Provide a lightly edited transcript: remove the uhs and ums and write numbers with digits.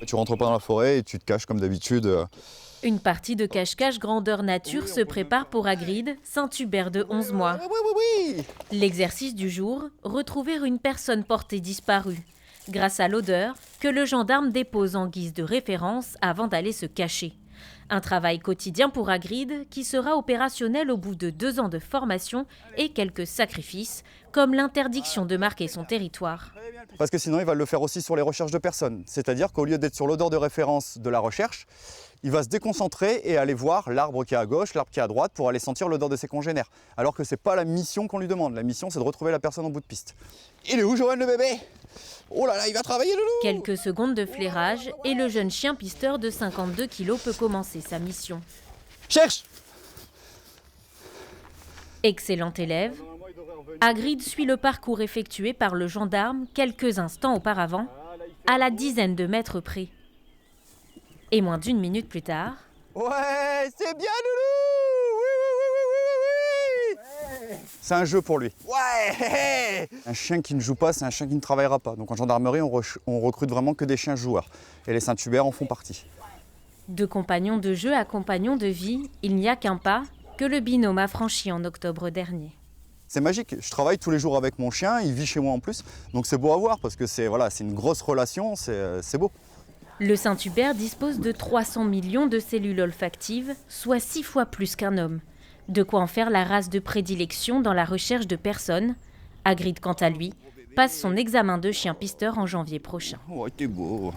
Tu rentres pas dans la forêt et tu te caches comme d'habitude. Une partie de cache-cache grandeur nature se prépare pour Hagrid, Saint-Hubert de 11 mois. Oui. L'exercice du jour, retrouver une personne portée disparue, grâce à l'odeur que le gendarme dépose en guise de référence avant d'aller se cacher. Un travail quotidien pour Hagrid qui sera opérationnel au bout de 2 ans de formation et quelques sacrifices, comme l'interdiction de marquer son territoire. Parce que sinon, il va le faire aussi sur les recherches de personnes. C'est-à-dire qu'au lieu d'être sur l'odeur de référence de la recherche, il va se déconcentrer et aller voir l'arbre qui est à gauche, l'arbre qui est à droite, pour aller sentir l'odeur de ses congénères. Alors que ce n'est pas la mission qu'on lui demande. La mission, c'est de retrouver la personne en bout de piste. Il est où, Johan, le bébé? Oh là là, il va travailler, loulou! Quelques secondes de flairage et le jeune chien pisteur de 52 kilos peut commencer sa mission. Cherche! Excellent élève, Hagrid suit le parcours effectué par le gendarme quelques instants auparavant, à la dizaine de mètres près. Et moins d'1 minute plus tard... Ouais, c'est bien, loulou! Oui, oui, oui, oui, oui, oui! C'est un jeu pour lui. Ouais! Un chien qui ne joue pas, c'est un chien qui ne travaillera pas. Donc en gendarmerie, on recrute vraiment que des chiens joueurs. Et les Saint-Hubert en font partie. De compagnon de jeu à compagnon de vie, il n'y a qu'un pas que le binôme a franchi en octobre dernier. C'est magique, je travaille tous les jours avec mon chien, il vit chez moi en plus. Donc c'est beau à voir parce que c'est une grosse relation, c'est beau. Le Saint-Hubert dispose de 300 millions de cellules olfactives, soit 6 fois plus qu'un homme. De quoi en faire la race de prédilection dans la recherche de personnes. Hagrid, quant à lui, passe son examen de chien pisteur en janvier prochain. Oh, t'es beau.